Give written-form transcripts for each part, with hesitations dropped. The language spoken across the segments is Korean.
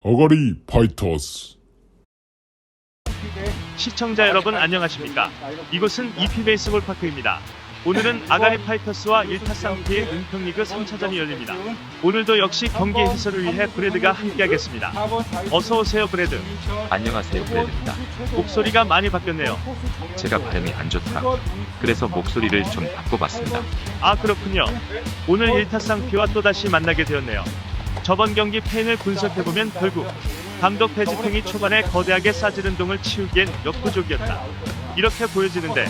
아가리 파이터스. 시청자 여러분 안녕하십니까? 이곳은 EP 베이스볼 파크입니다. 오늘은 아가리 파이터스와 일타쌍피의 은평리그 3차전이 열립니다. 오늘도 역시 경기 해설을 위해 브래드가 함께하겠습니다. 어서오세요 브래드. 안녕하세요, 브래드입니다. 목소리가 많이 바뀌었네요. 제가 발음이 안 좋더라. 그래서 목소리를 좀 바꿔봤습니다. 아 그렇군요. 오늘 일타쌍피와 또다시 만나게 되었네요. 저번 경기 패인을 분석해보면 결국 감독 배지팽이 초반에 거대하게 싸지른 동을 치우기엔 역부족이었다, 이렇게 보여지는데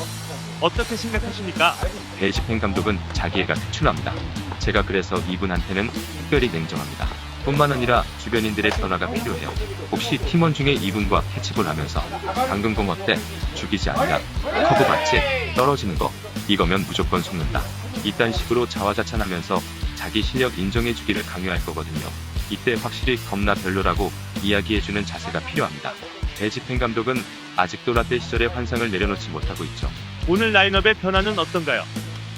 어떻게 생각하십니까? 배지팽 감독은 자기애가 특출납니다. 제가 그래서 이분한테는 특별히 냉정합니다. 뿐만 아니라 주변인들의 변화가 필요해요. 혹시 팀원 중에 이분과 캐치볼 하면서 방금 공 어때? 죽이지 않냐? 커브 받지? 떨어지는 거 이거면 무조건 속는다. 이딴 식으로 자화자찬하면서 자기 실력 인정해주기를 강요할 거거든요. 이때 확실히 겁나 별로라고 이야기해주는 자세가 필요합니다. 배지팽 감독은 아직도 라떼 시절의 환상을 내려놓지 못하고 있죠. 오늘 라인업의 변화는 어떤가요?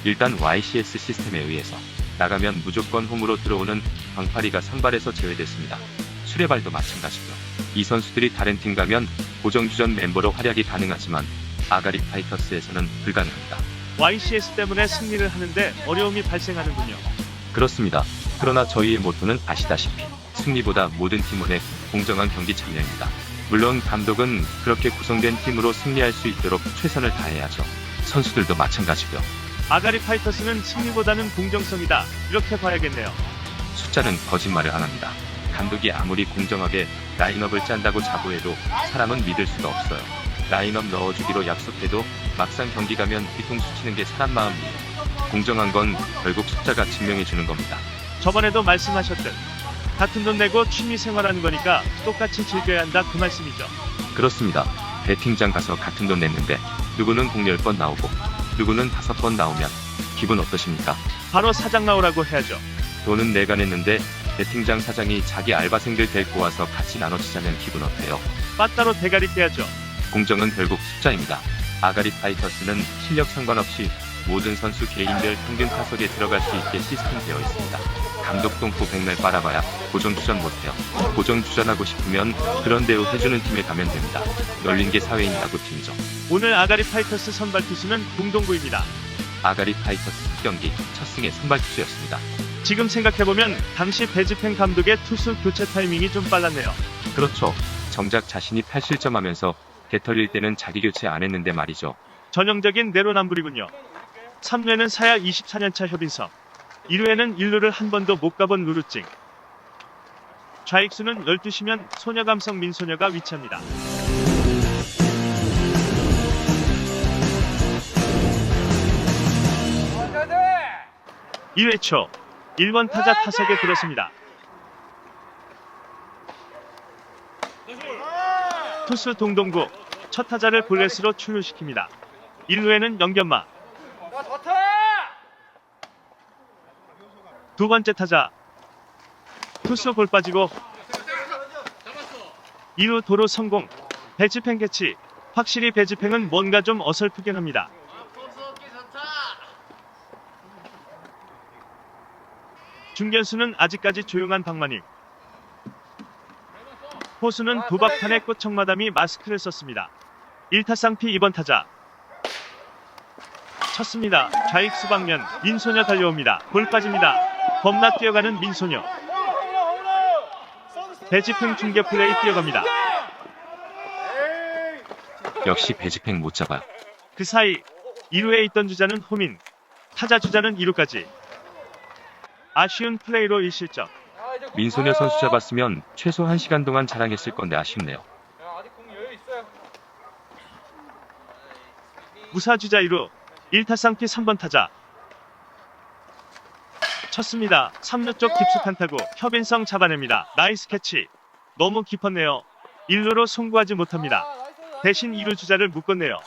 일단 YCS 시스템에 의해서 나가면 무조건 홈으로 들어오는 광파리가 선발에서 제외됐습니다. 수레발도 마찬가지고요. 이 선수들이 다른 팀 가면 고정주전 멤버로 활약이 가능하지만 아가리 파이터스에서는 불가능합니다. YCS 때문에 승리를 하는데 어려움이 발생하는군요. 그렇습니다. 그러나 저희의 모토는 아시다시피 승리보다 모든 팀원의 공정한 경기 참여입니다. 물론 감독은 그렇게 구성된 팀으로 승리할 수 있도록 최선을 다해야죠. 선수들도 마찬가지고요. 아가리 파이터스는 승리보다는 공정성이다, 이렇게 봐야겠네요. 숫자는 거짓말을 안 합니다. 감독이 아무리 공정하게 라인업을 짠다고 자부해도 사람은 믿을 수가 없어요. 라인업 넣어주기로 약속해도 막상 경기 가면 뒤통수 치는 게 사람 마음이에요. 공정한 건 결국 숫자가 증명해주는 겁니다. 저번에도 말씀하셨듯 같은 돈 내고 취미 생활하는 거니까 똑같이 즐겨야 한다, 그 말씀이죠. 그렇습니다. 배팅장 가서 같은 돈 냈는데 누구는 공 10번 나오고 누구는 5번 나오면 기분 어떠십니까? 바로 사장 나오라고 해야죠. 돈은 내가 냈는데 배팅장 사장이 자기 알바생들 데리고 와서 같이 나눠주자면 기분 어때요? 빠따로 대가리 깨야죠. 공정은 결국 숫자입니다. 아가리 파이터스는 실력 상관없이 모든 선수 개인별 평균 타석에 들어갈 수 있게 시스템되어 있습니다. 감독 똥꼬 백날 빨아봐야 고정주전 못해요. 고정주전하고 싶으면 그런 대우 해주는 팀에 가면 됩니다. 널린 게 사회인 야구팀이죠. 오늘 아가리 파이터스 선발 투수는 동동구입니다. 아가리 파이터스 경기 첫 승의 선발 투수였습니다. 지금 생각해보면 당시 배지팽 감독의 투수 교체 타이밍이 좀 빨랐네요. 그렇죠. 정작 자신이 8실점하면서 개털릴 때는 자기 교체 안 했는데 말이죠. 전형적인 내로남불이군요. 3루에는 사야 24년차 협인석, 1루에는 1루를 한 번도 못 가본 루루찡, 좌익수는 12시면 소녀감성 민소녀가 위치합니다. 2회 초 1번 타자 타석에 들었습니다. 투수 동동구 첫 타자를 볼넷으로 출루시킵니다. 1루에는 영견마, 두 번째 타자 투수 볼 빠지고 2루 도루 성공. 배지팽 캐치. 확실히 배지팽은 뭔가 좀 어설프긴 합니다. 중견수는 아직까지 조용한 박만익, 포수는 도박판의 꽃청마담이 마스크를 썼습니다. 1타쌍피 2번 타자 쳤습니다. 좌익수 방면 민소녀 달려옵니다. 볼 빠집니다. 겁나 뛰어가는 민소녀. 배지팽 중계 플레이 뛰어갑니다. 역시 배지팽 못 잡아요. 그 사이 2루에 있던 주자는 호민, 타자 주자는 2루까지. 아쉬운 플레이로 1실점. 민소녀 선수 잡았으면 최소 1시간 동안 자랑했을 건데 아쉽네요. 무사 주자 2루, 1타쌍피 3번 타자 쳤습니다. 3루 쪽 깊숙한 타구 협인성 잡아냅니다. 나이스 캐치. 너무 깊었네요. 1루로 송구하지 못합니다. 대신 2루 주자를 묶었네요.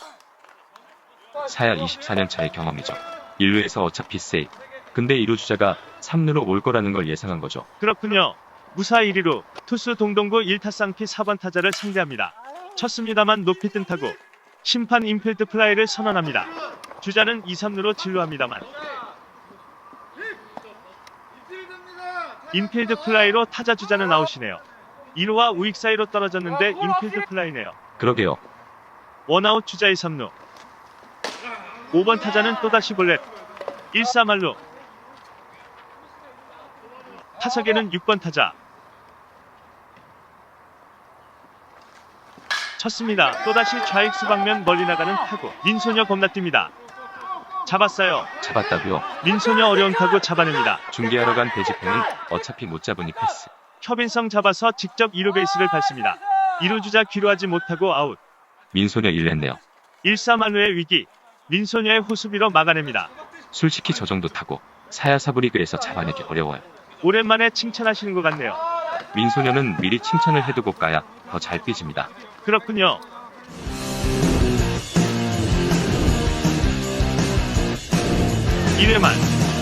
사야 24년 차의 경험이죠. 1루에서 어차피 세이브. 근데 2루 주자가 3루로 올 거라는 걸 예상한 거죠. 그렇군요. 무사 1위로 투수 동동구 1타쌍피 4번 타자를 상대합니다. 쳤습니다만 높이 뜬 타구. 심판 인필드 플라이를 선언합니다. 주자는 2, 3루로 진루합니다만 인필드 플라이로 타자 주자는 아웃이네요. 1루와 우익 사이로 떨어졌는데 인필드 플라이네요. 그러게요. 원아웃 주자 2, 3루. 5번 타자는 또다시 볼넷. 1-3할루. 타석에는 6번 타자. 쳤습니다. 또다시 좌익수 방면 멀리 나가는 타구. 민소녀 겁나뜁니다. 잡았어요. 잡았다고요. 민소녀 어려운 타구 잡아냅니다. 중계하러 간 배지팽은 어차피 못 잡으니 패스. 협인성 잡아서 직접 2루 베이스를 밟습니다. 2루 주자 귀로하지 못하고 아웃. 민소녀 일냈네요. 1-3할루의 위기. 민소녀의 호수비로 막아냅니다. 솔직히 저 정도 타고 사야사부 리그에서 잡아내기 어려워요. 오랜만에 칭찬하시는 것 같네요. 민소녀는 미리 칭찬을 해두고 가야 더 잘 삐집니다. 그렇군요. 이회만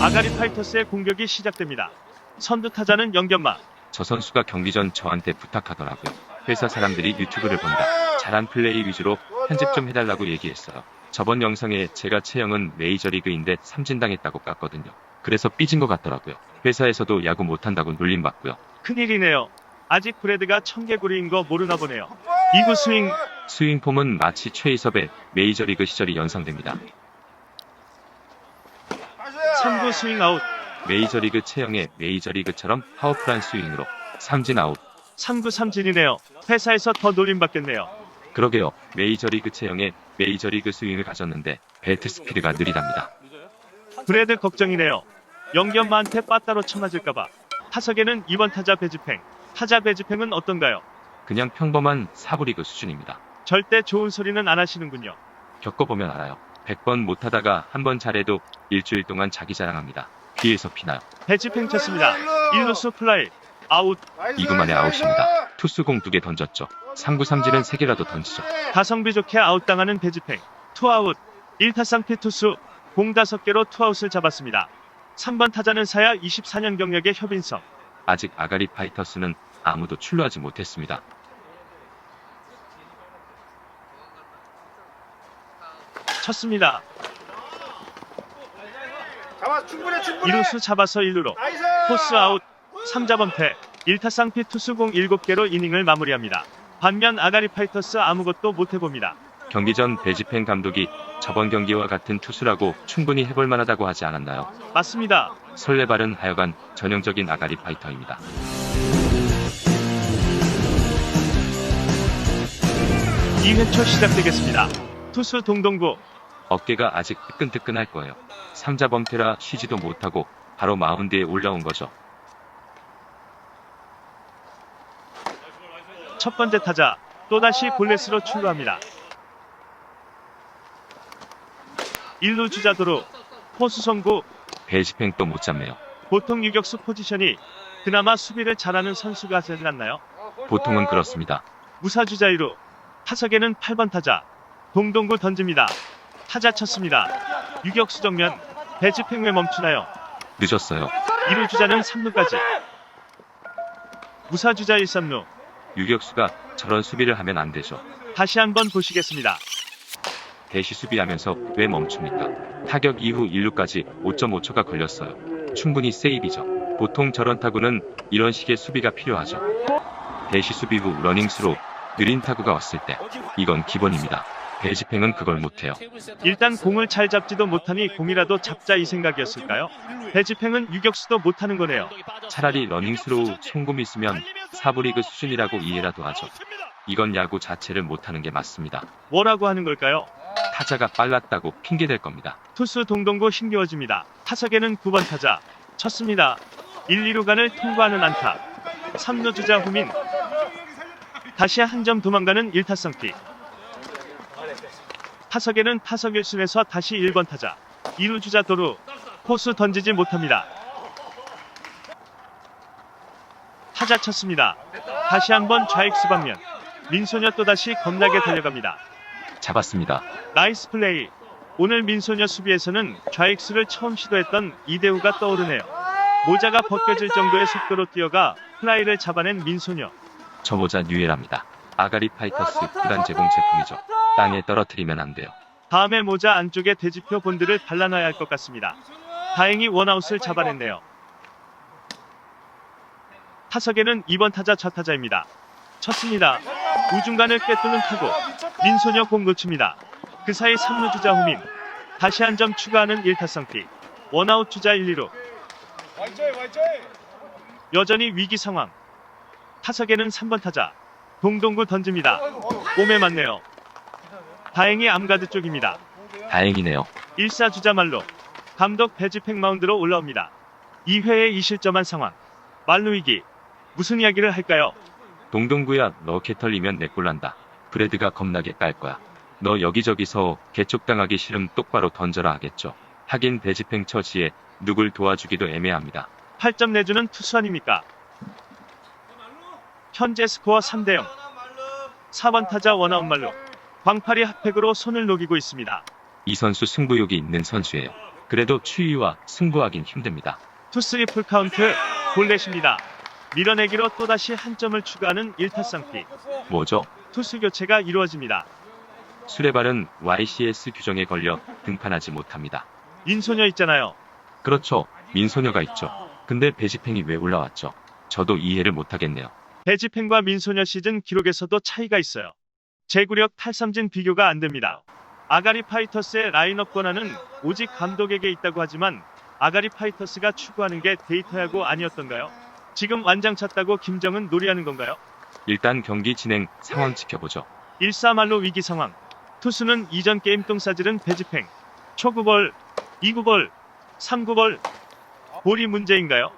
아가리 파이터스의 공격이 시작됩니다. 선두 타자는 영견마. 저 선수가 경기 전 저한테 부탁하더라고요. 회사 사람들이 유튜브를 본다. 잘한 플레이 위주로 편집 좀 해달라고 얘기했어요. 저번 영상에 제가 채영은 메이저리그인데 삼진당했다고 깠거든요. 그래서 삐진 것 같더라고요. 회사에서도 야구 못한다고 놀림받고요. 큰일이네요. 아직 브레드가 청개구리인 거 모르나 보네요. 2구 스윙. 스윙폼은 마치 최이섭의 메이저리그 시절이 연상됩니다. 3구 스윙 아웃. 메이저리그 채영의 메이저리그처럼 파워풀한 스윙으로 삼진 아웃. 3구 삼진이네요. 회사에서 더 놀림받겠네요. 그러게요. 메이저리그 채영의 메이저리그 스윙을 가졌는데 벨트 스피드가 느리답니다. 브레드 걱정이네요. 영견마한테 빠따로 쳐맞을까봐. 타석에는 2번 타자 배지팽. 타자 배지팽은 어떤가요? 그냥 평범한 사부리그 수준입니다. 절대 좋은 소리는 안 하시는군요. 겪어보면 알아요. 100번 못하다가 한 번 잘해도 일주일 동안 자기 자랑합니다. 귀에서 피나요. 배지팽 쳤습니다. 1루수 플라이. 아웃. 2구 만에 아웃입니다. 투수 공 2개 던졌죠. 3구 삼진은 3개라도 던지죠. 가성비 좋게 아웃당하는 배지팽. 투아웃. 1타상 피투수. 공 5개로 투아웃을 잡았습니다. 3번 타자는 사야 24년 경력의 협인성. 아직 아가리 파이터스는 아무도 출루하지 못했습니다. 쳤습니다. 충분해. 2루수 잡아서 1루로. 나이스! 포스 아웃. 3자 범퇴. 1타상 피투수 공 7개로 이닝을 마무리합니다. 반면 아가리 파이터스 아무것도 못해봅니다. 경기 전 배지팽 감독이 저번 경기와 같은 투수라고 충분히 해볼 만하다고 하지 않았나요? 맞습니다. 설레발은 하여간 전형적인 아가리 파이터입니다. 2회 초 시작되겠습니다. 투수 동동구. 어깨가 아직 뜨끈뜨끈할 거예요. 3자 범퇴라 쉬지도 못하고 바로 마운드에 올라온 거죠. 첫 번째 타자. 또다시 볼넷으로 출루합니다. 1루 주자 도루. 포수 송구. 배지팽 또 못 잡네요. 보통 유격수 포지션이 그나마 수비를 잘하는 선수가 되지 않나요? 보통은 그렇습니다. 무사주자 2루. 타석에는 8번 타자. 동동구 던집니다. 타자 쳤습니다. 유격수 정면. 배지팽 왜 멈추나요? 늦었어요. 2루 주자는 3루까지. 무사주자 1, 3루. 유격수가 저런 수비를 하면 안 되죠. 다시 한번 보시겠습니다. 대시 수비하면서 왜 멈춥니까? 타격 이후 1루까지 5.5초가 걸렸어요. 충분히 세이브죠. 보통 저런 타구는 이런 식의 수비가 필요하죠. 대시 수비 후 러닝스로 느린 타구가 왔을 때 이건 기본입니다. 배지팽은 그걸 못해요. 일단 공을 잘 잡지도 못하니 공이라도 잡자 이 생각이었을까요? 배지팽은 유격수도 못하는 거네요. 차라리 러닝스로우 송금 있으면 사부리그 수준이라고 이해라도 하죠. 이건 야구 자체를 못하는 게 맞습니다. 뭐라고 하는 걸까요? 타자가 빨랐다고 핑계댈 겁니다. 투수 동동구 힘겨워집니다. 타석에는 9번 타자. 쳤습니다. 1, 2루간을 통과하는 안타. 3루 주자 후민. 다시 한 점 도망가는 1타성 피. 타석에는 타석 1순에서 다시 1번 타자. 2루 주자 도루. 포수 던지지 못합니다. 타자 쳤습니다. 다시 한번 좌익수 방면. 민소녀 또다시 겁나게 달려갑니다. 잡았습니다. 나이스 플레이. 오늘 민소녀 수비에서는 좌익수를 처음 시도했던 이대우가 떠오르네요. 모자가 벗겨질 정도의 속도로 뛰어가 플라이를 잡아낸 민소녀. 저 모자 뉴에라입니다. 아가리 파이터스 구단 제공 제품이죠. 땅에 떨어뜨리면 안 돼요. 다음에 모자 안쪽에 대지표 본드를 발라놔야 할 것 같습니다. 다행히 원아웃을 잡아냈네요. 타석에는 2번 타자 첫 타자입니다. 쳤습니다. 우중간을 꿰뚫는 타구. 민소녀 공 놓칩니다. 그 사이 3루 주자 호민. 다시 한 점 추가하는 1타성피. 원아웃 주자 1, 2루. 여전히 위기 상황. 타석에는 3번 타자 동동구 던집니다. 몸에 맞네요. 다행히 암가드 쪽입니다. 다행이네요. 1사 주자 말로. 감독 배지팽 마운드로 올라옵니다. 2회에 2실점한 상황. 말루 위기. 무슨 이야기를 할까요? 동동구야, 너 개털리면 내 꼴난다. 브레드가 겁나게 깔 거야. 너 여기저기서 개쪽당하기 싫음 똑바로 던져라 하겠죠. 하긴 배지팽 처지에 누굴 도와주기도 애매합니다. 8점 내주는 투수 아닙니까? 현재 스코어 3대0. 4번 타자 원아웃 말루. 광팔이 핫팩으로 손을 녹이고 있습니다. 이 선수 승부욕이 있는 선수예요. 그래도 추위와 승부하긴 힘듭니다. 투쓰리 풀카운트 볼넷입니다. 밀어내기로 또다시 한 점을 추가하는 1타쌍피. 뭐죠? 투수 교체가 이루어집니다. 수레발은 YCS 규정에 걸려 등판하지 못합니다. 민소녀 있잖아요. 그렇죠. 민소녀가 있죠. 근데 배지팽이 왜 올라왔죠? 저도 이해를 못하겠네요. 배지팽과 민소녀 시즌 기록에서도 차이가 있어요. 제구력 탈삼진 비교가 안 됩니다. 아가리 파이터스의 라인업 권한은 오직 감독에게 있다고 하지만 아가리 파이터스가 추구하는 게 데이터야구 아니었던가요? 지금 완장 찼다고 김정은 놀이하는 건가요? 일단 경기 진행 상황 지켜보죠. 1-4말로 위기 상황. 투수는 이전 게임 똥 싸지른 배지팽. 초구볼, 2구볼, 3구볼. 볼이 문제인가요?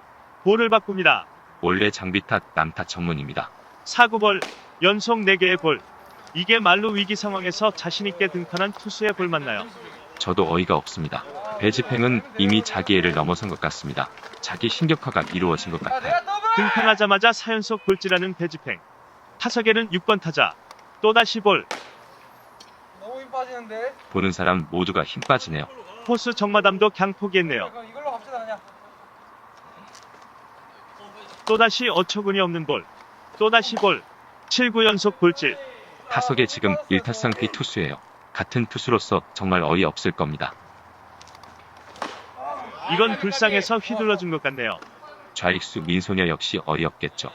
볼을 바꿉니다. 원래 장비 탓, 남 탓 전문입니다. 4구볼, 연속 4개의 볼. 이게 말로 위기 상황에서 자신있게 등판한 투수의 볼 맞나요? 저도 어이가 없습니다. 배지팽은 이미 자기애를 넘어선 것 같습니다. 자기 신격화가 이루어진 것 같아요. 등판하자마자 4연속 볼질하는 배지팽. 타석에는 6번 타자. 또다시 볼. 너무 힘 빠지는데? 보는 사람 모두가 힘 빠지네요. 포수 정마담도 강 포기했네요. 그럼 이걸로 갑시다 그냥. 또다시 어처구니 없는 볼. 또다시 볼. 7구 연속 볼질. 타석에 지금 1타쌍피 투수예요. 같은 투수로서 정말 어이없을 겁니다. 이건 불쌍해서 휘둘러준 것 같네요. 좌익수 민소녀 역시 어이없겠죠.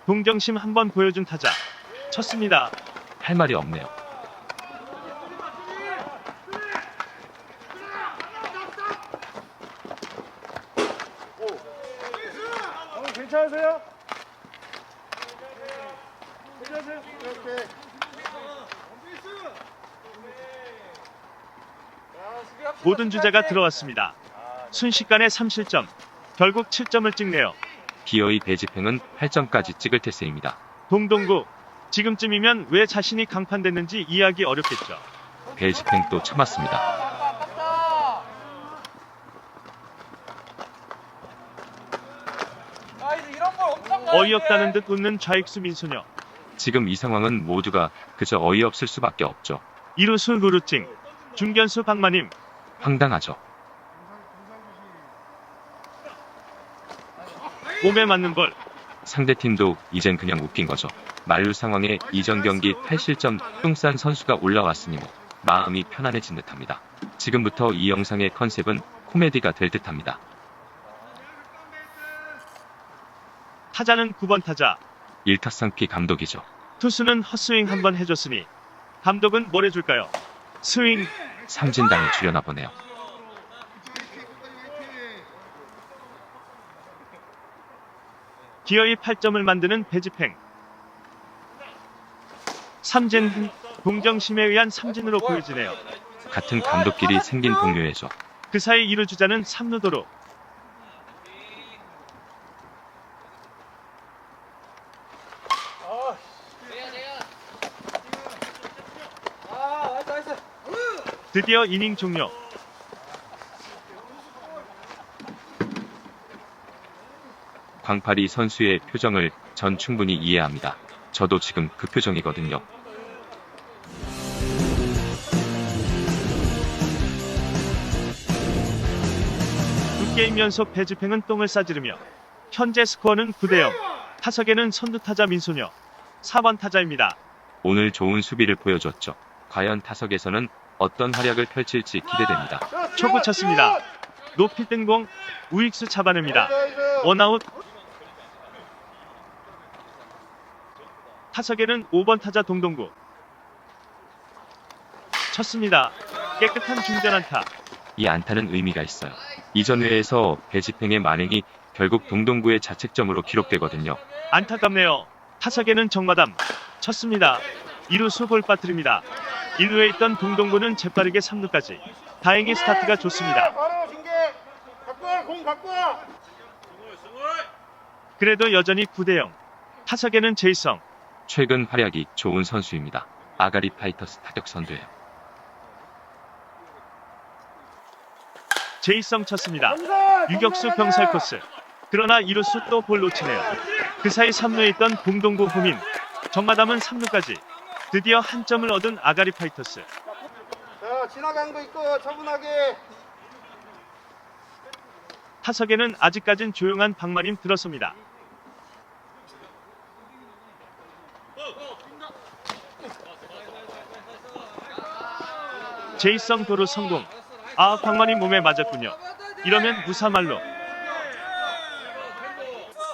동정심 한번 보여준 타자. 쳤습니다. 할 말이 없네요. 괜찮으세요? 괜찮으세요? 이렇게. 모든 주자가 들어왔습니다. 순식간에 3실점. 결국 7점을 찍네요. 기어이 배지팽은 8점까지 찍을 태세입니다. 동동구. 지금쯤이면 왜 자신이 강판됐는지 이해하기 어렵겠죠. 배지팽 또 참았습니다. 아, 이제 이런 걸 엄청 어이없다는 듯 웃는 좌익수 민소녀. 지금 이 상황은 모두가 그저 어이없을 수밖에 없죠. 이루수 루루찡. 중견수 박마님. 황당하죠. 몸에 맞는 볼. 상대팀도 이젠 그냥 웃긴 거죠. 만루 상황에 이전 경기 8실점 똥싼 선수가 올라왔으니 뭐 마음이 편안해진 듯합니다. 지금부터 이 영상의 컨셉은 코미디가 될 듯합니다. 타자는 9번 타자. 1타쌍피 감독이죠. 투수는 헛스윙 한번 해줬으니 감독은 뭘 해줄까요? 스윙. 삼진당에 주려나 보네요. 기어이 8점을 만드는 배지팽. 삼진. 동정심에 의한 삼진으로 보여지네요. 같은 감독끼리 생긴 동료애죠. 그 사이 2루 주자는 3루 도로. 나이스. 드디어 이닝 종료. 광파리 선수의 표정을 전 충분히 이해합니다. 저도 지금 그 표정이거든요. 두 게임 연속 배지팽은 똥을 싸지르며 현재 스코어는 9대0. 타석에는 선두타자 민소녀. 4번 타자입니다. 오늘 좋은 수비를 보여줬죠. 과연 타석에서는 어떤 활약을 펼칠지 기대됩니다. 초구 쳤습니다. 높이 뜬 공. 우익수 잡아냅니다. 원아웃. 타석에는 5번 타자 동동구. 쳤습니다. 깨끗한 중전 안타. 이 안타는 의미가 있어요. 이전 회에서 배지팽의 만행이 결국 동동구의 자책점으로 기록되거든요. 안타깝네요. 타석에는 정마담. 쳤습니다. 2루수 볼 빠뜨립니다. 1루에 있던 동동구는 재빠르게 3루까지. 다행히 스타트가 좋습니다. 바로 징계. 갖고 와, 공 갖고 와. 그래도 여전히 9대0. 타석에는 제이성. 최근 활약이 좋은 선수입니다. 아가리 파이터스 타격 선두예요. 제이성 쳤습니다. 유격수 병살 코스. 그러나 2루수 또 볼 놓치네요. 그 사이 3루에 있던 동동구 호민. 정마담은 3루까지. 드디어 한 점을 얻은 아가리 파이터스. 자, 지나간 거 있고 차분하게. 타석에는 아직까진 조용한 박마림 들어섭니다. 제이성 도루 성공. 아, 박마림 몸에 맞았군요. 이러면 무사말로.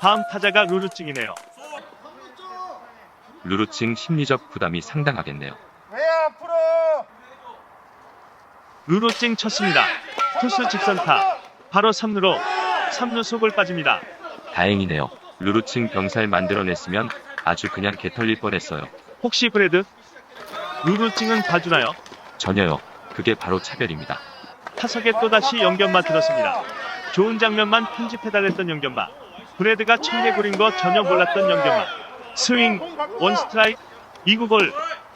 다음 타자가 루루찡이네요. 루루칭 심리적 부담이 상당하겠네요. 왜 앞으로? 루루찡 쳤습니다. 투수 직선타. 바로 3루로. 3루 속을 빠집니다. 다행이네요. 루루칭 병살 만들어냈으면 아주 그냥 개털릴 뻔했어요. 혹시 브레드? 루루찡은 봐주나요? 전혀요. 그게 바로 차별입니다. 타석에 또다시 연견마 들었습니다. 좋은 장면만 편집해달랬던 연견마. 브레드가 청개구린 거 전혀 몰랐던 연견마. 스윙, 원스트라이크, 2구볼,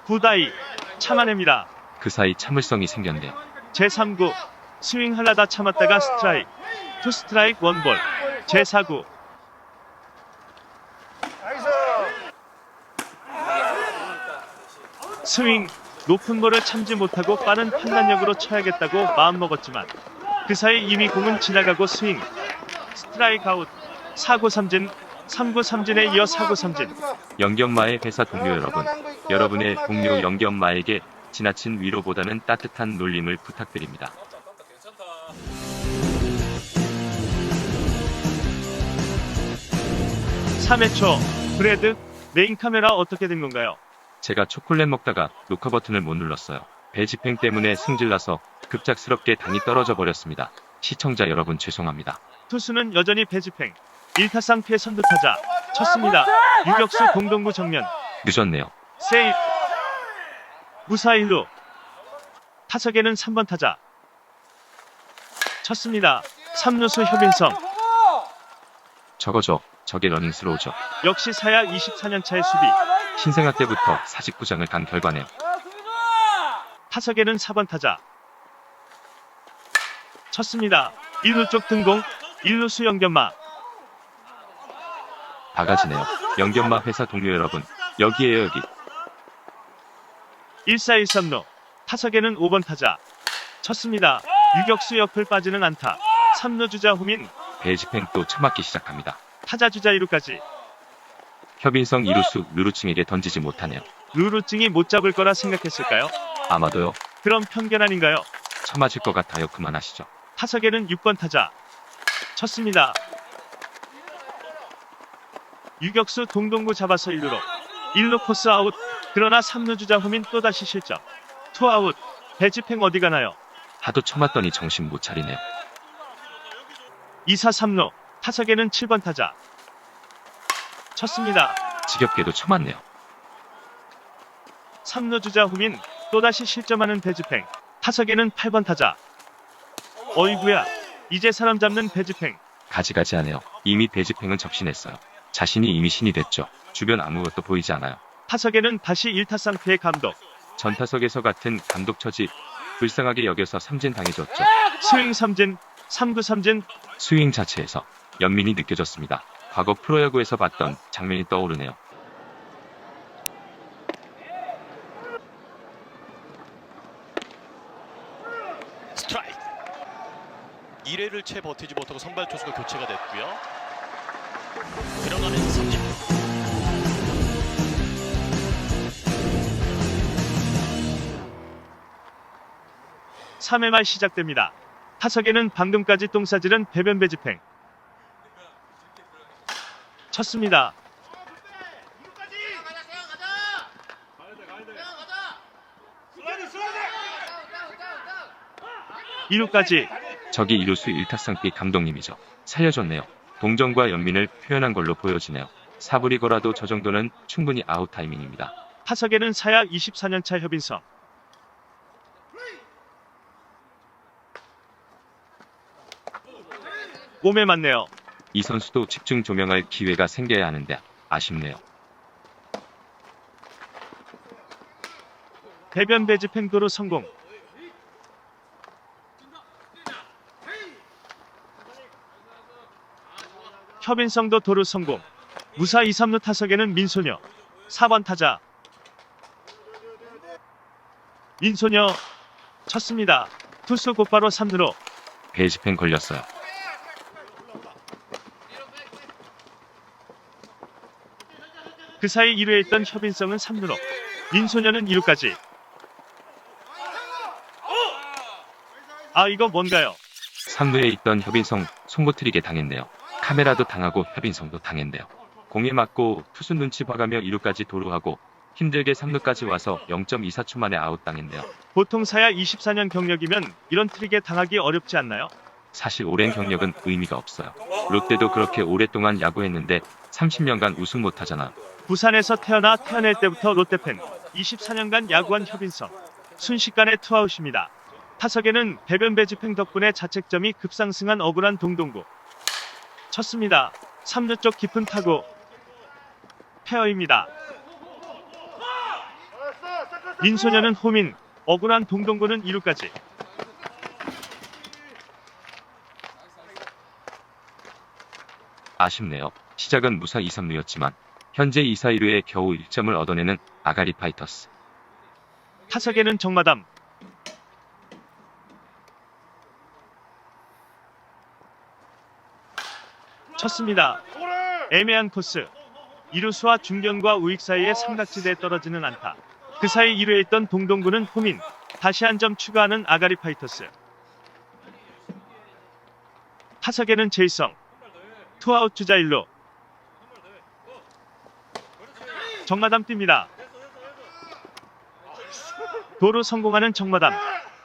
9다이, 참아냅니다. 그 사이 참을성이 생겼네요. 제3구, 스윙 하려다 참았다가 스트라이크, 2스트라이크 1볼, 제4구, 나이스. 스윙, 높은 볼을 참지 못하고 빠른 판단력으로 쳐야겠다고 마음먹었지만 그 사이 이미 공은 지나가고 스윙, 스트라이크 아웃, 4구 삼진, 3구 삼진에 이어 4구 삼진. 연견마의 회사 동료 여러분, 여러분의 동료 연견마에게 지나친 위로보다는 따뜻한 놀림을 부탁드립니다. 삼 3회 초, 브레드, 메인 카메라 어떻게 된 건가요? 제가 초콜릿 먹다가 녹화 버튼을 못 눌렀어요. 배집행 때문에 승질나서 급작스럽게 당이 떨어져 버렸습니다. 시청자 여러분 죄송합니다. 투수는 여전히 배지팽. 1타상 피해 선두타자. 쳤습니다. 유격수 동동구 정면. 늦었네요. 세이프. 무사 1루. 타석에는 3번 타자. 쳤습니다. 3루수 효빈성. 저거죠. 저게 러닝스로우죠. 역시 사야 24년차의 수비. 신생아 때부터 사직구장을 간 결과네요. 타석에는 4번 타자. 쳤습니다. 1루 쪽 등공. 1루수 연견마. 바가지네요. 연견마 회사 동료 여러분, 여기에요 여기. 1-4-1-3루. 타석에는 5번 타자. 쳤습니다. 유격수 옆을 빠지는 안타. 3루 주자 호민. 배집행 또 처맞기 시작합니다. 타자 주자 2루까지. 협인성 이루수 루루칭에게 던지지 못하네요. 루루찡이 못 잡을 거라 생각했을까요? 아마도요. 그럼 편견 아닌가요? 처맞을 것 같아요. 그만하시죠. 타석에는 6번 타자. 쳤습니다. 유격수 동동구 잡아서 1루로. 1루 코스 아웃. 그러나 3루 주자 호민 또다시 실점. 투아웃. 배지팽 어디 가나요? 하도 처맞더니 정신 못 차리네요. 2-4-3루. 타석에는 7번 타자. 쳤습니다. 지겹게도 처맞네요. 3루 주자 호민. 또다시 실점하는 배지팽. 타석에는 8번 타자. 어이구야. 이제 사람 잡는 배지팽. 가지가지하네요. 이미 배집행은 접신했어요. 자신이 이미 신이 됐죠. 주변 아무것도 보이지 않아요. 타석에는 다시 1타상 피해 감독. 전타석에서 같은 감독 처지 불쌍하게 여겨서 삼진 당해줬죠. 스윙 삼진. 3구 삼진. 스윙 자체에서 연민이 느껴졌습니다. 과거 프로야구에서 봤던 장면이 떠오르네요. 스트라이크. 1회를 채 버티지 못하고 선발 투수가 교체가 됐고요. 들어가는 삼진. 삼 회 말 시작됩니다. 타석에는 방금까지 똥 싸지른 배변 배지팽. 쳤습니다. 2루까지. 저기 이루수 1타상 B 감독님이죠. 살려줬네요. 동정과 연민을 표현한 걸로 보여지네요. 사부리거라도 저 정도는 충분히 아웃 타이밍입니다. 타석에는 사야 24년차 협인성. 몸에 맞네요. 이 선수도 집중 조명할 기회가 생겨야 하는데 아쉽네요. 대변 배집 횡도로 성공. 협인성도 도루 성공. 무사 2, 3루 타석에는 민소녀. 4번 타자. 민소녀 쳤습니다. 투수 곧바로 3루로. 배집행 걸렸어요. 그 사이 2루에 있던 협인성은 3루로. 민소녀는 2루까지. 아, 이거 뭔가요? 3루에 있던 협인성 송구트리게 당했네요. 카메라도 당하고 협인성도 당했네요. 공에 맞고 투수 눈치 봐가며 2루까지 도루하고 힘들게 3루까지 와서 0.24초 만에 아웃당했네요. 보통 사야 24년 경력이면 이런 트릭에 당하기 어렵지 않나요? 사실 오랜 경력은 의미가 없어요. 롯데도 그렇게 오랫동안 야구했는데 30년간 우승 못하잖아. 부산에서 태어날 때부터 롯데팬. 24년간 야구한 협인성. 순식간에 투아웃입니다. 타석에는 대변 배집행 덕분에 자책점이 급상승한 억울한 동동구. 쳤습니다. 3루 쪽 깊은 타구. 페어입니다. 민소녀는 홈인. 억울한 동동구는 2루까지. 아쉽네요. 시작은 무사 2, 3루였지만 현재 2, 4, 1루에 겨우 1점을 얻어내는 아가리 파이터스. 타석에는 정마담. 쳤습니다. 애매한 코스. 이루수와 중견과 우익 사이의 삼각지대에 떨어지는 안타. 그 사이 2루에 있던 동동구는 홈인. 다시 한 점 추가하는 아가리 파이터스. 타석에는 제이성. 투아웃 주자 1루. 정마담 뜁니다. 도루 성공하는 정마담.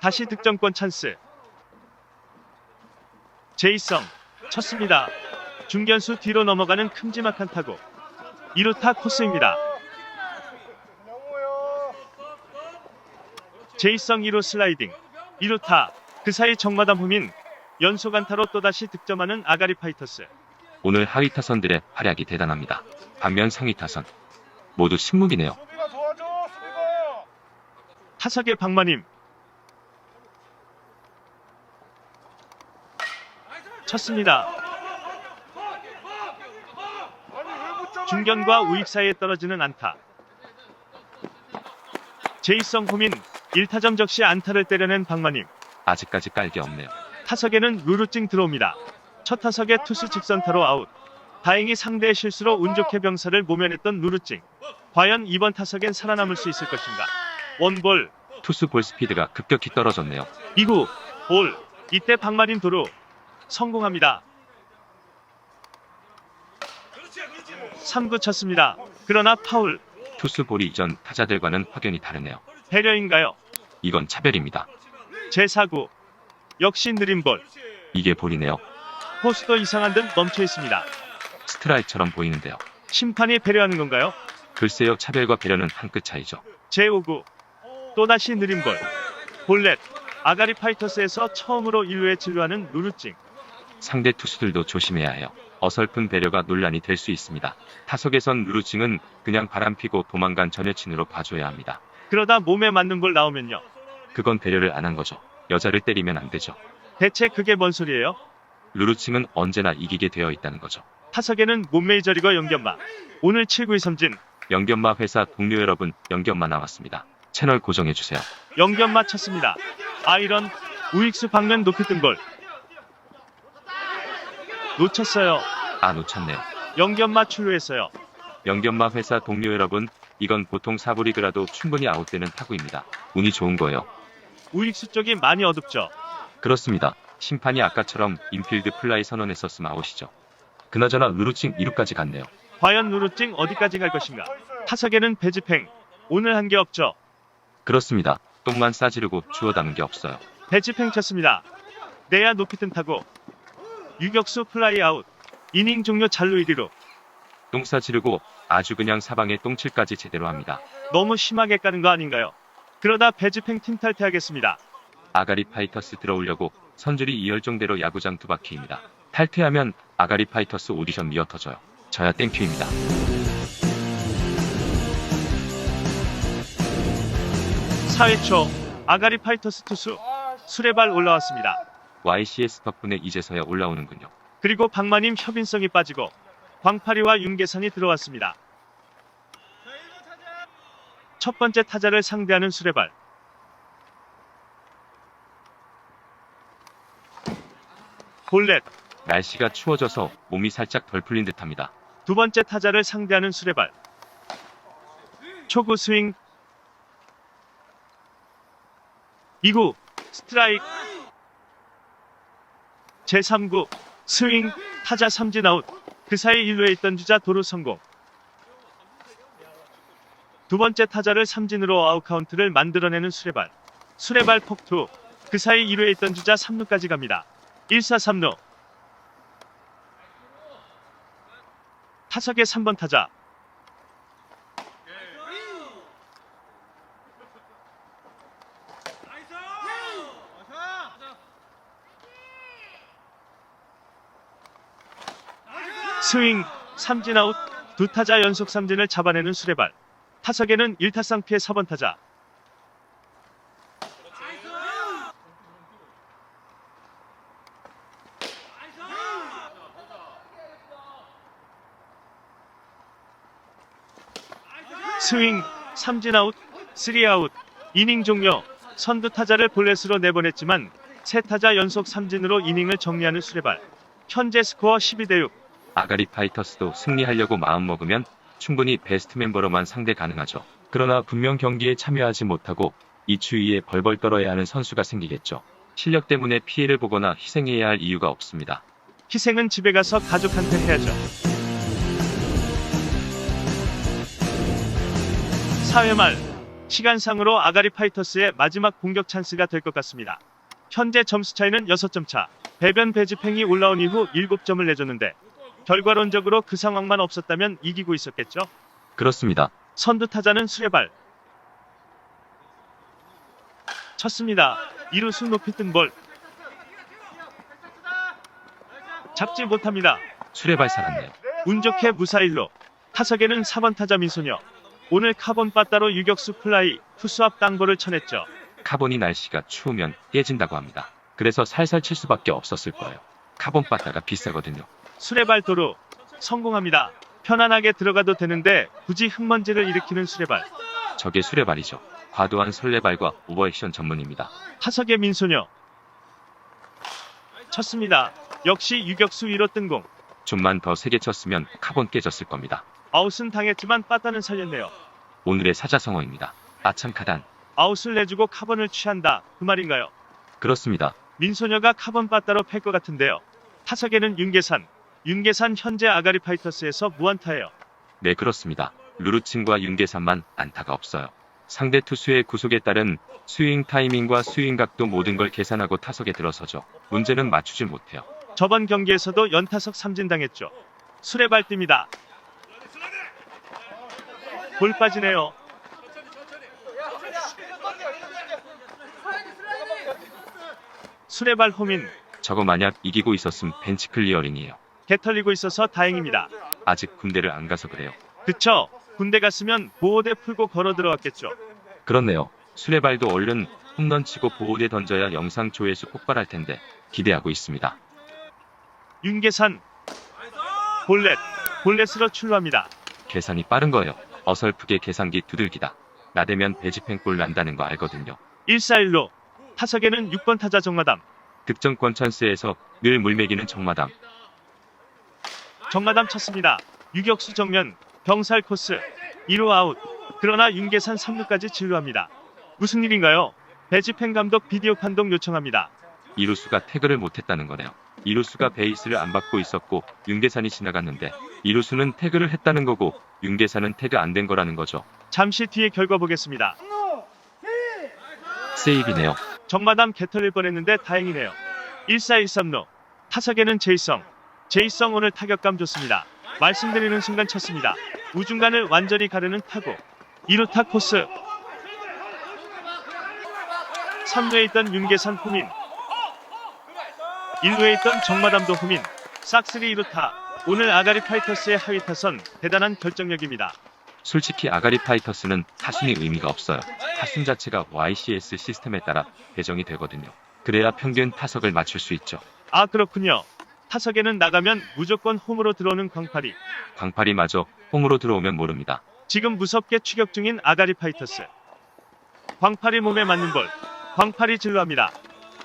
다시 득점권 찬스. 제이성 쳤습니다. 중견수 뒤로 넘어가는 큼지막한 타구. 2루타 코스입니다. 제이성 2루 슬라이딩. 2루타. 그 사이 정마담 홈인. 연속 안타로 또다시 득점하는 아가리 파이터스. 오늘 하위 타선들의 활약이 대단합니다. 반면 상위 타선 모두 신무기네요. 수비가 도와줘. 수비가. 타석의 박마님. 쳤습니다. 중견과 우익 사이에 떨어지는 안타. 제이성 홈인. 1타점 적시 안타를 때려낸 박마님. 아직까지 깔게 없네요. 타석에는 루루찡 들어옵니다. 첫 타석에 투수 직선타로 아웃. 다행히 상대의 실수로 운 좋게 병사를 모면했던 루루찡. 과연 이번 타석엔 살아남을 수 있을 것인가. 원볼. 투수 볼 스피드가 급격히 떨어졌네요. 2구 볼. 이때 박마린 도루. 성공합니다. 3구 쳤습니다. 그러나 파울. 투수 볼이 이전 타자들과는 확연히 다르네요. 배려인가요? 이건 차별입니다. 제4구. 역시 느린 볼. 이게 볼이네요. 포수도 이상한 듯 멈춰 있습니다. 스트라이크처럼 보이는데요. 심판이 배려하는 건가요? 글쎄요, 차별과 배려는 한 끗 차이죠. 제5구. 또다시 느린 볼. 볼넷. 아가리 파이터스에서 처음으로 1루에 진루하는 루루찡. 상대 투수들도 조심해야 해요. 어설픈 배려가 논란이 될 수 있습니다. 타석에선 루루찡은 그냥 바람피고 도망간 전 여친으로 봐줘야 합니다. 그러다 몸에 맞는 볼 나오면요. 그건 배려를 안 한 거죠. 여자를 때리면 안 되죠. 대체 그게 뭔 소리예요? 루루찡은 언제나 이기게 되어 있다는 거죠. 타석에는 몸메이저리거 연견마. 오늘 7구위 삼진. 연견마 회사 동료 여러분, 연견마 나왔습니다. 채널 고정해주세요. 연견마 쳤습니다. 아이런. 우익수 방면 높이 뜬 볼. 놓쳤어요. 아, 놓쳤네요. 연견마 출루했어요. 연견마 회사 동료 여러분, 이건 보통 사부리그라도 충분히 아웃되는 타구입니다. 운이 좋은 거예요. 우익수 쪽이 많이 어둡죠. 그렇습니다. 심판이 아까처럼 인필드 플라이 선언했었으면 아웃이죠. 그나저나 루루찡 2루까지 갔네요. 과연 루루찡 어디까지 갈 것인가. 타석에는 배집행. 오늘 한 게 없죠. 그렇습니다. 똥만 싸지르고 주워 담은 게 없어요. 배집행 쳤습니다. 내야 높이 뜬 타고 유격수 플라이 아웃. 이닝 종료 잘루 1위로. 똥싸 지르고 아주 그냥 사방에 똥칠까지 제대로 합니다. 너무 심하게 까는 거 아닌가요? 그러다 배지팽 팀 탈퇴하겠습니다. 아가리 파이터스 들어오려고 선줄이 이열정대로 야구장 두 바퀴입니다. 탈퇴하면 아가리 파이터스 오디션 미어 터져요. 저야 땡큐입니다. 4회 초 아가리 파이터스 투수 수레발 올라왔습니다. YCS 덕분에 이제서야 올라오는군요. 그리고 박마님 협인성이 빠지고 광파리와 윤계산이 들어왔습니다. 첫 번째 타자를 상대하는 수레발. 볼넷. 날씨가 추워져서 몸이 살짝 덜 풀린 듯합니다. 두 번째 타자를 상대하는 수레발. 초구 스윙. 2구 스트라이크. 제3구 스윙. 타자 삼진 아웃. 그 사이 1루에 있던 주자 도루 성공. 두 번째 타자를 삼진으로 아웃 카운트를 만들어내는 수레발. 수레발 폭투. 그 사이 1루에 있던 주자 3루까지 갑니다. 1사 3루. 타석의 3번 타자. 스윙. 삼진 아웃. 두 타자 연속 삼진을 잡아내는 수레발. 타석에는 1타상 피해 4번 타자. 스윙. 삼진 아웃. 3아웃. 이닝 종료. 선두 타자를 볼넷으로 내보냈지만 세 타자 연속 삼진으로 이닝을 정리하는 수레발. 현재 스코어 12대6. 아가리 파이터스도 승리하려고 마음먹으면 충분히 베스트 멤버로만 상대 가능하죠. 그러나 분명 경기에 참여하지 못하고 이 추위에 벌벌 떨어야 하는 선수가 생기겠죠. 실력 때문에 피해를 보거나 희생해야 할 이유가 없습니다. 희생은 집에 가서 가족한테 해야죠. 4회 말 시간상으로 아가리 파이터스의 마지막 공격 찬스가 될 것 같습니다. 현재 점수 차이는 6점 차. 배변 배지팽이 올라온 이후 7점을 내줬는데 결과론적으로 그 상황만 없었다면 이기고 있었겠죠. 그렇습니다. 선두 타자는 수레발. 쳤습니다. 2루수 높이 뜬 볼. 잡지 못합니다. 수레발 살았네요. 운 좋게 무사 1루. 타석에는 4번 타자 민소녀. 오늘 카본 빠따로 유격수 플라이, 투수 앞 땅볼을 쳐냈죠. 카본이 날씨가 추우면 깨진다고 합니다. 그래서 살살 칠 수밖에 없었을 거예요. 카본 빠따가 비싸거든요. 수레발 도루. 성공합니다. 편안하게 들어가도 되는데 굳이 흙먼지를 일으키는 수레발. 저게 수레발이죠. 과도한 설레발과 오버액션 전문입니다. 타석의 민소녀. 쳤습니다. 역시 유격수 위로 뜬 공. 좀만 더 세게 쳤으면 카본 깨졌을 겁니다. 아웃은 당했지만 빠따는 살렸네요. 오늘의 사자성어입니다. 아참 카단. 아웃을 내주고 카본을 취한다. 그 말인가요? 그렇습니다. 민소녀가 카본 빠따로 팰 것 같은데요. 타석에는 윤계산. 윤계산 현재 아가리 파이터스에서 무안타예요. 네, 그렇습니다. 루루친과 윤계산만 안타가 없어요. 상대 투수의 구속에 따른 스윙 타이밍과 스윙 각도 모든 걸 계산하고 타석에 들어서죠. 문제는 맞추질 못해요. 저번 경기에서도 연타석 삼진 당했죠. 수레발 뜹니다. 볼 빠지네요. 수레발 호민. 저거 만약 이기고 있었음 벤치 클리어링이에요. 개 털리고 있어서 다행입니다. 아직 군대를 안 가서 그래요. 그쵸? 군대 갔으면 보호대 풀고 걸어 들어왔겠죠. 그렇네요. 수레발도 얼른 홈런 치고 보호대 던져야 영상 조회수 폭발할 텐데 기대하고 있습니다. 윤계산. 볼넷. 볼넷으로 출루합니다. 계산이 빠른 거예요. 어설프게 계산기 두들기다. 나대면 배지팽골 난다는 거 알거든요. 1사1루. 타석에는 6번 타자 정마담. 득점권 찬스에서 늘 물매기는 정마담. 정마담 쳤습니다. 유격수 정면. 병살 코스. 2루 아웃. 그러나 윤계산 3루까지 진루합니다. 무슨 일인가요? 배지팽 감독 비디오 판독 요청합니다. 이루수가 태그를 못했다는 거네요. 이루수가 베이스를 안 받고 있었고 윤계산이 지나갔는데 이루수는 태그를 했다는 거고 윤계산은 태그 안 된 거라는 거죠. 잠시 뒤에 결과 보겠습니다. 세이비네요. 정마담 개 털릴 뻔했는데 다행이네요. 1413루. 타석에는 제이성. 제이성 오늘 타격감 좋습니다. 말씀드리는 순간 쳤습니다. 우중간을 완전히 가르는 타구. 2루타 코스. 3루에 있던 윤계산 후민. 1루에 있던 정마담도 후민. 싹쓸이 2루타. 오늘 아가리 파이터스의 하위 타선 대단한 결정력입니다. 솔직히 아가리 파이터스는 타순이 의미가 없어요. 타순 자체가 YCS 시스템에 따라 배정이 되거든요. 그래야 평균 타석을 맞출 수 있죠. 아 그렇군요. 타석에는 나가면 무조건 홈으로 들어오는 광파리. 광파리마저 홈으로 들어오면 모릅니다. 지금 무섭게 추격 중인 아가리 파이터스. 광파리 몸에 맞는 볼. 광파리 진루합니다.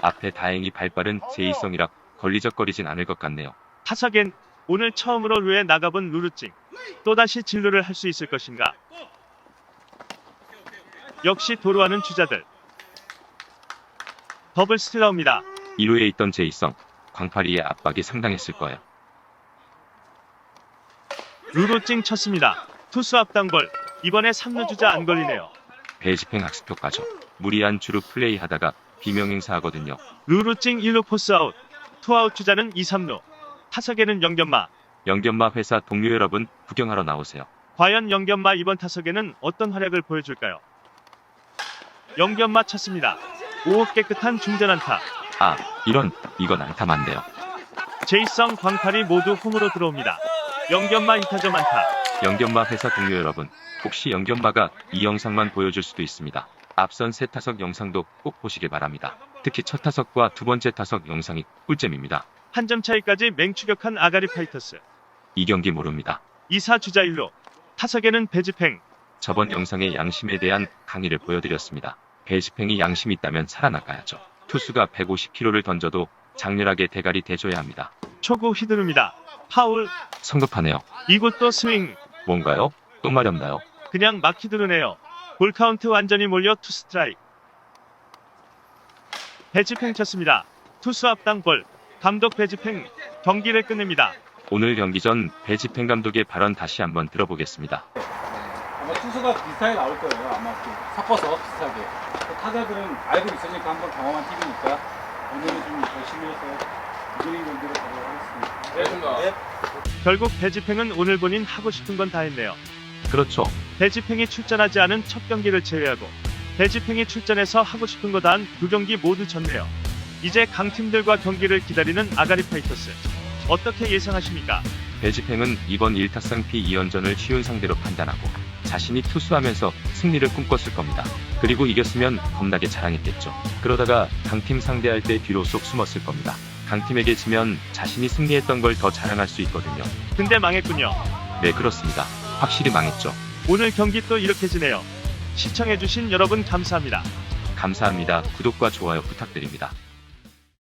앞에 다행히 발빠른 제이성이라 걸리적거리진 않을 것 같네요. 타석엔 오늘 처음으로 루에 나가본 루루찡. 또다시 진루를 할 수 있을 것인가. 역시 도루하는 주자들. 더블 스틸러입니다. 2루에 있던 제이성, 광파리의 압박이 상당했을 거예요. 루루찡 쳤습니다. 투수 앞당볼. 이번에 3루 주자 안 걸리네요. 배집행 학습효과죠. 무리한 주루 플레이 하다가 비명행사하거든요. 루루찡 1루 포스 아웃. 투아웃 주자는 2, 3루. 타석에는 영견마. 영견마 회사 동료 여러분 구경하러 나오세요. 과연 영견마 이번 타석에는 어떤 활약을 보여줄까요? 영견마 쳤습니다. 오 깨끗한 중전안타. 아, 이건 안타 맞네요. 제이성 광팔이 모두 홈으로 들어옵니다. 영견마 2타점 안타. 영견마 회사 동료 여러분, 혹시 영견마가 이 영상만 보여줄 수도 있습니다. 앞선 세 타석 영상도 꼭 보시길 바랍니다. 특히 첫 타석과 두 번째 타석 영상이 꿀잼입니다. 한 점 차이까지 맹추격한 아가리 파이터스. 이 경기 모릅니다. 2사 주자 1루. 타석에는 배집행. 저번 영상의 양심에 대한 강의를 보여드렸습니다. 배집행이 양심이 있다면 살아나가야죠. 투수가 150km를 던져도 장렬하게 대가리 대줘야 합니다. 초구 휘두릅니다. 파울. 성급하네요. 이곳도 스윙. 뭔가요? 또 말이 없나요? 그냥 막 휘두르네요. 볼 카운트 완전히 몰려 투 스트라이크. 배집행 쳤습니다. 투수 앞당 볼. 감독 배집행 경기를 끝냅니다. 오늘 경기 전 배집행 감독의 발언 다시 한번 들어보겠습니다. 아마 투수가 비슷하게 나올 거예요. 아마 좀 섞어서 비슷하게. 타자들은 알고 있으니까 한번 경험한 팀이니까 오늘은 좀 열심히 해서 이기는 경기를 가도록 하겠습니다. 결국 배집행은 오늘 본인 하고 싶은 건 다 했네요. 그렇죠. 배집행이 출전하지 않은 첫 경기를 제외하고 배집행이 출전해서 하고 싶은 거 다 한 두 경기 모두 졌네요. 이제 강팀들과 경기를 기다리는 아가리 파이터스. 어떻게 예상하십니까? 배집행은 이번 1타상 P2연전을 쉬운 상대로 판단하고 자신이 투수하면서 승리를 꿈꿨을 겁니다. 그리고 이겼으면 겁나게 자랑했겠죠. 그러다가 강팀 상대할 때 뒤로 쏙 숨었을 겁니다. 강팀에게 지면 자신이 승리했던 걸 더 자랑할 수 있거든요. 근데 망했군요. 네, 그렇습니다. 확실히 망했죠. 오늘 경기 또 이렇게 지네요. 시청해주신 여러분 감사합니다. 감사합니다. 구독과 좋아요 부탁드립니다.